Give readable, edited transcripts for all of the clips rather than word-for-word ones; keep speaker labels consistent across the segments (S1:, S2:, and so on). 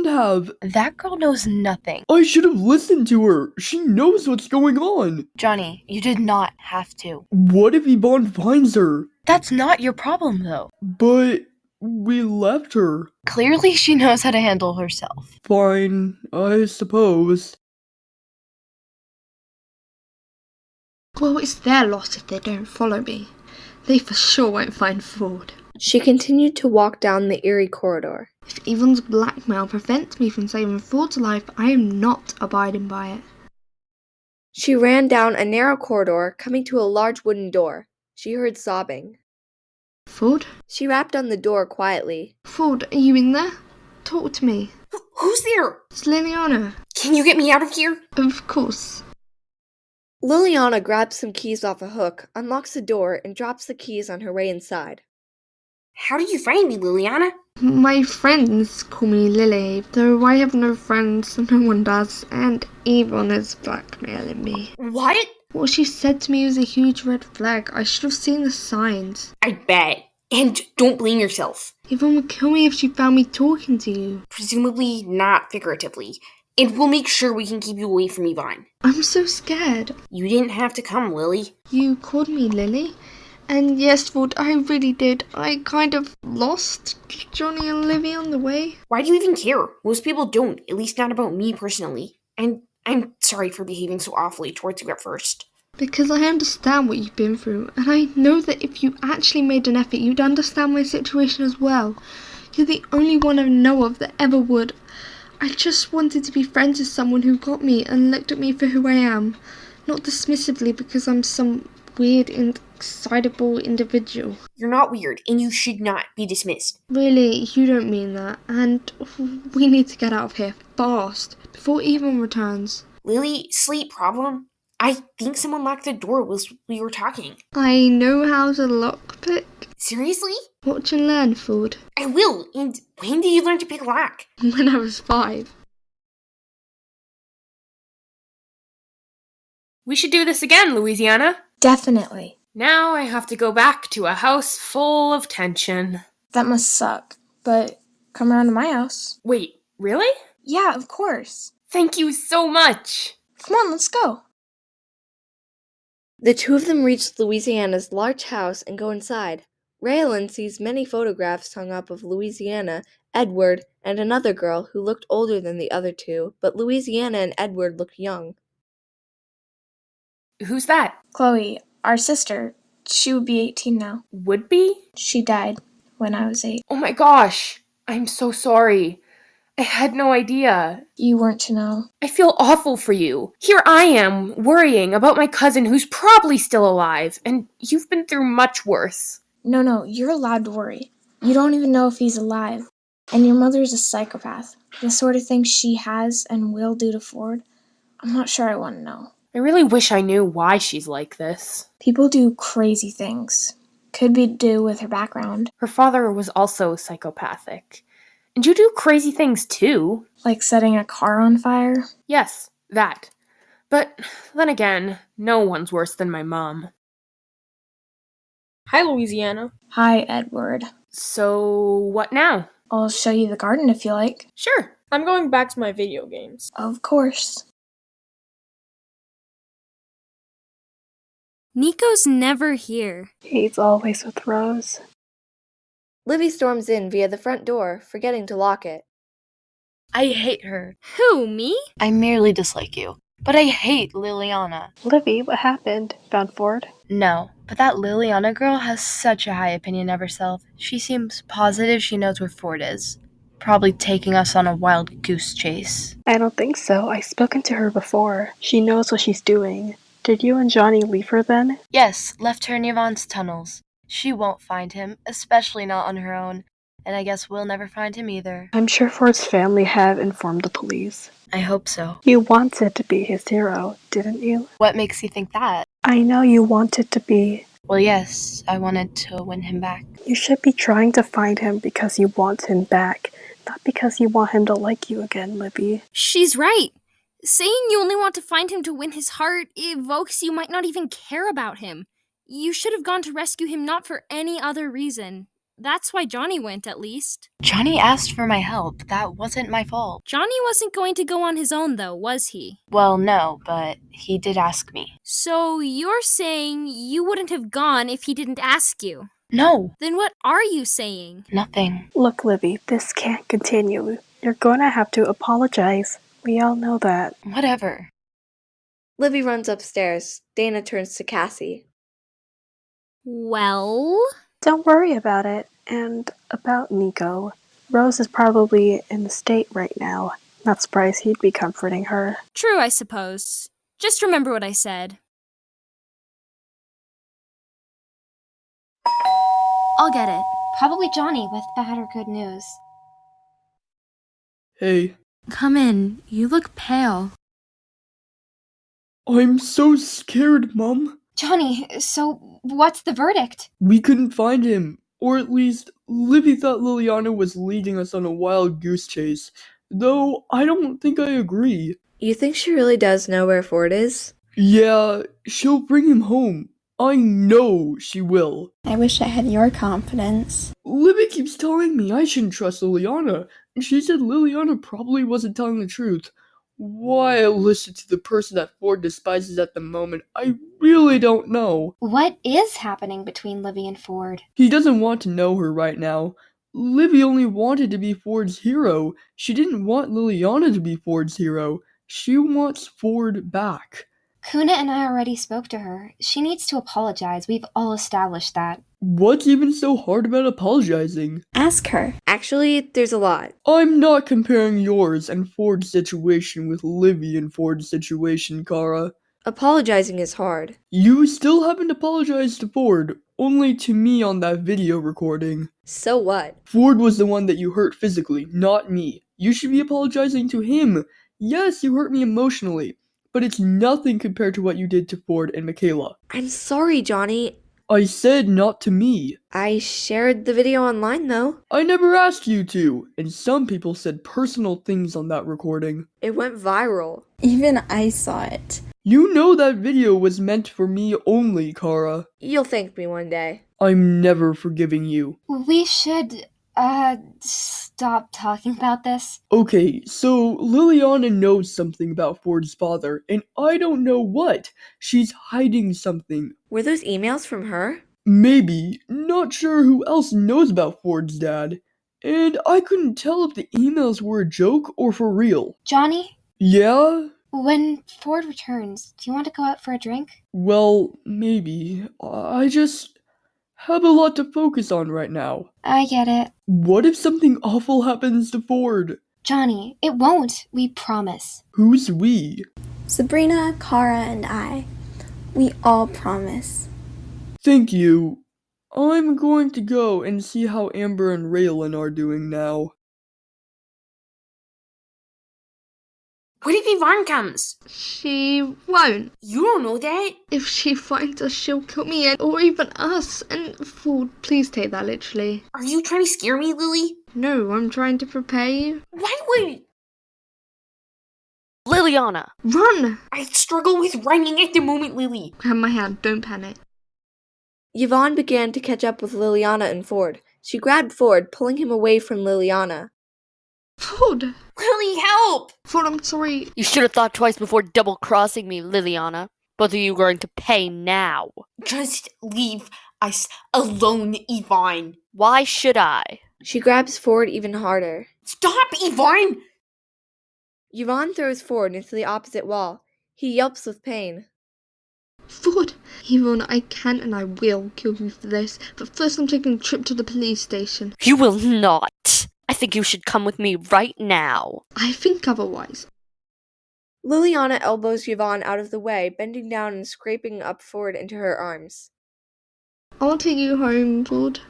S1: shouldn't have.
S2: That girl knows nothing.
S1: I should have listened to her. She knows what's going on.
S2: Johnny, you did not have to.
S1: What if Yvonne finds her?
S2: That's not your problem, though.
S1: But we left her.
S2: Clearly, she knows how to handle herself.
S1: Fine, I suppose.
S3: Well, it's their loss if they don't follow me. They for sure won't find Ford.
S4: She continued to walk down the eerie corridor.
S3: If Yvonne's blackmail prevents me from saving Ford's life, I am not abiding by it.
S4: She ran down a narrow corridor, coming to a large wooden door. She heard sobbing.
S3: Ford?
S4: She rapped on the door quietly.
S3: Ford, are you in there? Talk to me.
S5: Who's there?
S3: It's Liliana.
S5: Can you get me out of here?
S3: Of course.
S4: Liliana grabs some keys off a hook, unlocks the door, and drops the keys on her way inside.
S5: How did you find me, Liliana?
S3: My friends call me Lily, though I have no friends, no one does, and Yvonne is blackmailing me.
S5: What?
S3: What she said to me was a huge red flag. I should have seen the signs.
S5: I bet. And don't blame yourself.
S3: Yvonne would kill me if she found me talking to you.
S5: Presumably not figuratively. And we'll make sure we can keep you away from Yvonne.
S3: I'm so scared.
S5: You didn't have to come, Lily.
S3: You called me Lily? And yes, Ford, I really did. I kind of lost Johnny and Livie on the way.
S5: Why do you even care? Most people don't, at least not about me personally. And I'm sorry for behaving so awfully towards you at first.
S3: Because I understand what you've been through, and I know that if you actually made an effort, you'd understand my situation as well. You're the only one I know of that ever would. I just wanted to be friends with someone who got me and looked at me for who I am. Not dismissively because I'm some weird and excitable individual.
S5: You're not weird, and you should not be dismissed.
S3: Really, you don't mean that, and we need to get out of here fast, before Yvonne returns.
S5: Lily, sleep problem? I think someone locked the door whilst we were talking.
S3: I know how to lockpick.
S5: Seriously?
S3: Watch and learn, Ford.
S5: I will, and when did you learn to pick a lock?
S3: When I was 5.
S6: We should do this again, Louisiana.
S7: Definitely.
S6: Now I have to go back to a house full of tension.
S7: That must suck. But come around to my house.
S6: Wait, really?
S7: Yeah, of course.
S6: Thank you so much.
S7: Come on, let's go.
S4: The two of them reach Louisiana's large house and go inside. Raylan sees many photographs hung up of Louisiana, Edward, and another girl who looked older than the other two, but Louisiana and Edward looked young.
S6: Who's that?
S7: Chloe, our sister. She would be 18 now.
S6: Would be?
S7: She died when I was 8.
S6: Oh my gosh. I'm so sorry. I had no idea.
S7: You weren't to know.
S6: I feel awful for you. Here I am, worrying about my cousin who's probably still alive, and you've been through much worse.
S7: No, you're allowed to worry. You don't even know if he's alive. And your mother is a psychopath. The sort of thing she has and will do to Ford, I'm not sure I want to know.
S6: I really wish I knew why she's like this.
S7: People do crazy things. Could be to do with her background.
S6: Her father was also psychopathic. And you do crazy things too.
S7: Like setting a car on fire?
S6: Yes, that. But then again, no one's worse than my mom.
S8: Hi, Louisiana.
S7: Hi, Edward.
S6: So, what now?
S7: I'll show you the garden if you like.
S6: Sure.
S8: I'm going back to my video games.
S7: Of course.
S9: Nico's never here.
S10: He's always with Rose.
S4: Livie storms in via the front door, forgetting to lock it.
S2: I hate her.
S9: Who, me?
S2: I merely dislike you. But I hate Liliana.
S10: Livie, what happened? Found Ford?
S2: No, but that Liliana girl has such a high opinion of herself. She seems positive she knows where Ford is. Probably taking us on a wild goose chase.
S10: I don't think so. I've spoken to her before. She knows what she's doing. Did you and Johnny leave her then?
S2: Yes, left her in Yvonne's tunnels. She won't find him, especially not on her own. And I guess we'll never find him either.
S10: I'm sure Ford's family have informed the police.
S2: I hope so.
S10: You wanted to be his hero, didn't you?
S2: What makes you think that?
S10: I know you wanted to be.
S2: Well, yes, I wanted to win him back.
S10: You should be trying to find him because you want him back, not because you want him to like you again, Livie.
S9: She's right. Saying you only want to find him to win his heart evokes you might not even care about him. You should have gone to rescue him not for any other reason. That's why Johnny went, at least.
S2: Johnny asked for my help. That wasn't my fault.
S9: Johnny wasn't going to go on his own, though, was he?
S2: Well, no, but he did ask me.
S9: So you're saying you wouldn't have gone if he didn't ask you?
S2: No.
S9: Then what are you saying?
S2: Nothing.
S10: Look, Livie, this can't continue. You're gonna have to apologize. We all know that.
S2: Whatever.
S4: Livie runs upstairs. Dana turns to Cassie.
S9: Well?
S10: Don't worry about it. And about Nico. Rose is probably in the state right now. Not surprised he'd be comforting her.
S9: True, I suppose. Just remember what I said.
S2: I'll get it. Probably Johnny with bad or good news.
S1: Hey,
S2: Come in. You look pale.
S1: I'm so scared, Mom.
S2: Johnny, so what's the verdict?
S1: We couldn't find him. Or at least, Livie thought Liliana was leading us on a wild goose chase. Though, I don't think I agree.
S4: You think she really does know where Ford is?
S1: Yeah, she'll bring him home. I know she will.
S7: I wish I had your confidence.
S1: Livie keeps telling me I shouldn't trust Liliana, and she said Liliana probably wasn't telling the truth. Why I listen to the person that Ford despises at the moment, I really don't know.
S2: What is happening between Livie and Ford?
S1: He doesn't want to know her right now. Livie only wanted to be Ford's hero. She didn't want Liliana to be Ford's hero. She wants Ford back.
S2: Kuna and I already spoke to her. She needs to apologize. We've all established that.
S1: What's even so hard about apologizing?
S7: Ask her.
S4: Actually, there's a lot.
S1: I'm not comparing yours and Ford's situation with Livie and Ford's situation, Kara.
S4: Apologizing is hard.
S1: You still haven't apologized to Ford, only to me on that video recording.
S4: So what?
S1: Ford was the one that you hurt physically, not me. You should be apologizing to him. Yes, you hurt me emotionally, but it's nothing compared to what you did to Ford and Michaela.
S4: I'm sorry, Johnny.
S1: I said not to me.
S4: I shared the video online, though.
S1: I never asked you to, and some people said personal things on that recording.
S4: It went viral.
S7: Even I saw it.
S1: You know that video was meant for me only, Kara.
S4: You'll thank me one day.
S1: I'm never forgiving you.
S2: We should, stop talking about this.
S1: Okay, so Liliana knows something about Ford's father, and I don't know what. She's hiding something.
S4: Were those emails from her?
S1: Maybe. Not sure who else knows about Ford's dad. And I couldn't tell if the emails were a joke or for real.
S2: Johnny,
S1: Yeah?
S2: when Ford returns, do you want to go out for a drink?
S1: Well, maybe. I just have a lot to focus on right now.
S2: I get it.
S1: What if something awful happens to Ford?
S2: Johnny, it won't. We promise.
S1: Who's we?
S7: Sabrina, Kara, and I. We all promise.
S1: Thank you. I'm going to go and see how Amber and Raylan are doing now.
S5: What if Yvonne comes?
S3: She won't.
S5: You don't know that.
S3: If she finds us, she'll kill me or even us. And Ford, please take that literally.
S5: Are you trying to scare me, Lily?
S3: No, I'm trying to prepare you.
S5: Why would...
S6: Liliana!
S3: Run!
S5: I struggle with running at the moment, Lily.
S3: Grab my hand, don't panic.
S4: Yvonne began to catch up with Liliana and Ford. She grabbed Ford, pulling him away from Liliana.
S3: Ford!
S5: Lily, help!
S3: Ford, I'm sorry.
S6: You should have thought twice before double-crossing me, Liliana. Both of you are going to pay now.
S5: Just leave us alone, Yvonne.
S6: Why should I?
S4: She grabs Ford even harder.
S5: Stop, Yvonne!
S4: Yvonne throws Ford into the opposite wall. He yelps with pain.
S3: Ford! Yvonne, I can and I will kill you for this. But first I'm taking a trip to the police station.
S6: You will not. I think you should come with me right now.
S3: I think otherwise.
S4: Liliana elbows Yvonne out of the way, bending down and scraping up Ford into her arms.
S3: I'll take you home, Ford.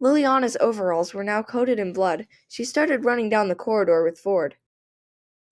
S4: Liliana's overalls were now coated in blood. She started running down the corridor with Ford.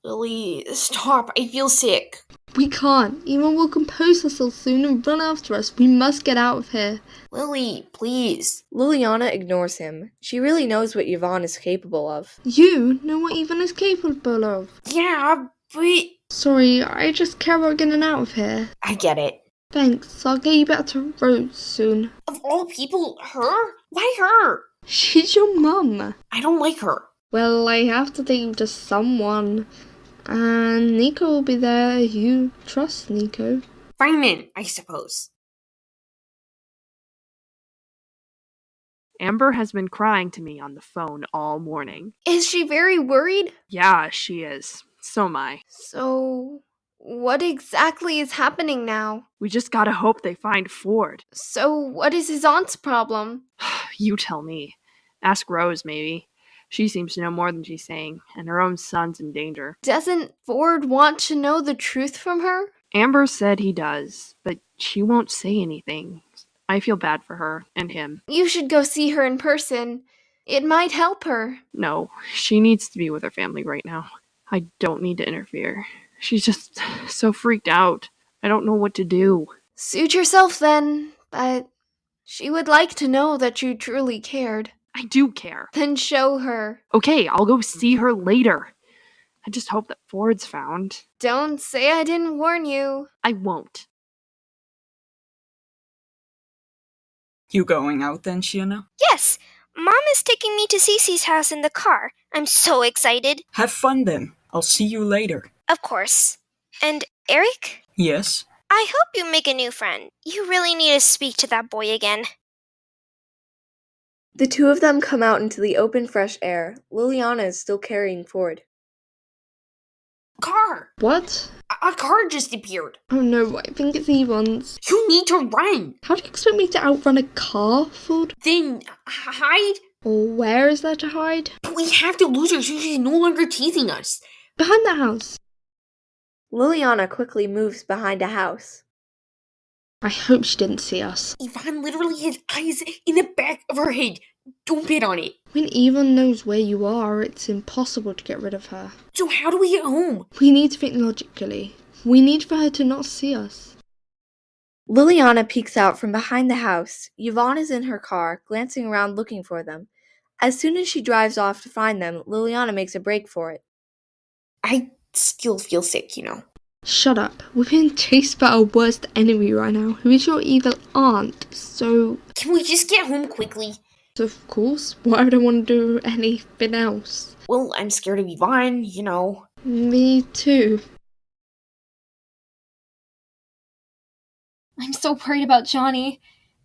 S5: Lily, stop. I feel sick.
S3: We can't. Yvonne will compose herself soon and run after us. We must get out of here.
S5: Lily, please.
S4: Liliana ignores him. She really knows what Yvonne is capable of.
S3: You know what Yvonne is capable of.
S5: Yeah, but...
S3: Sorry, I just care about getting out of here.
S5: I get it.
S3: Thanks, I'll get you back to Rose soon.
S5: Of all people, her? Why her?
S3: She's your mum.
S5: I don't like her.
S3: Well, I have to take you to someone. And Nico will be there. You trust Nico.
S5: Fine then, I suppose.
S11: Amber has been crying to me on the phone all morning.
S4: Is she very worried?
S11: Yeah, she is. So am I.
S9: So, what exactly is happening now?
S11: We just gotta hope they find Ford.
S9: So, what is his aunt's problem?
S11: You tell me. Ask Rose, maybe. She seems to know more than she's saying, and her own son's in danger.
S9: Doesn't Ford want to know the truth from her?
S11: Amber said he does, but she won't say anything. I feel bad for her and him.
S9: You should go see her in person. It might help her.
S11: No, she needs to be with her family right now. I don't need to interfere. She's just so freaked out. I don't know what to do.
S9: Suit yourself then, but she would like to know that you truly cared.
S11: I do care.
S9: Then show her.
S11: Okay, I'll go see her later. I just hope that Ford's found.
S9: Don't say I didn't warn you.
S11: I won't.
S12: You going out then, Shiona?
S13: Yes! Mom is taking me to Cece's house in the car. I'm so excited.
S12: Have fun then. I'll see you later.
S13: Of course. And Eric?
S12: Yes?
S13: I hope you make a new friend. You really need to speak to that boy again.
S4: The two of them come out into the open, fresh air. Liliana is still carrying Ford.
S5: Car!
S3: What?
S5: A car just appeared.
S3: Oh no, I think it's Yvonne's.
S5: You need to run.
S3: How do you expect me to outrun a car, Ford?
S5: Then hide.
S3: Where is there to hide?
S5: But we have to lose her so she's no longer teasing us.
S3: Behind the house.
S4: Liliana quickly moves behind a house.
S3: I hope she didn't see us.
S5: Yvonne literally has eyes in the back of her head. Don't bet on it.
S3: When Yvonne knows where you are, it's impossible to get rid of her.
S5: So how do we get home?
S3: We need to think logically. We need for her to not see us.
S4: Liliana peeks out from behind the house. Yvonne is in her car, glancing around looking for them. As soon as she drives off to find them, Liliana makes a break for it.
S5: I still feel sick, you know.
S3: Shut up. We're being chased by our worst enemy right now, who is your evil aunt, so...
S5: Can we just get home quickly?
S3: Of course. Why would I want to do anything else?
S5: Well, I'm scared of Yvonne, you know.
S3: Me too.
S2: I'm so worried about Johnny.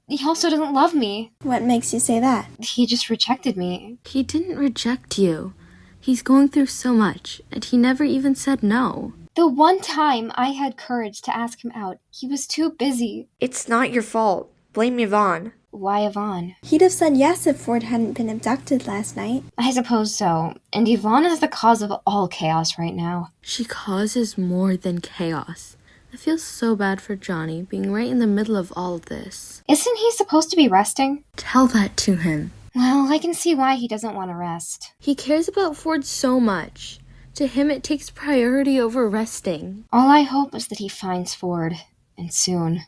S2: He also doesn't love me.
S7: What makes you say that?
S2: He just rejected me.
S14: He didn't reject you. He's going through so much, and he never even said no.
S2: The one time I had courage to ask him out, he was too busy.
S4: It's not your fault. Blame Yvonne.
S2: Why Yvonne?
S7: He'd have said yes if Ford hadn't been abducted last night.
S2: I suppose so. And Yvonne is the cause of all chaos right now.
S14: She causes more than chaos. I feel so bad for Johnny being right in the middle of all of this.
S2: Isn't he supposed to be resting?
S14: Tell that to him.
S2: Well, I can see why he doesn't want to rest.
S14: He cares about Ford so much. To him, it takes priority over resting.
S2: All I hope is that he finds Ford, and soon.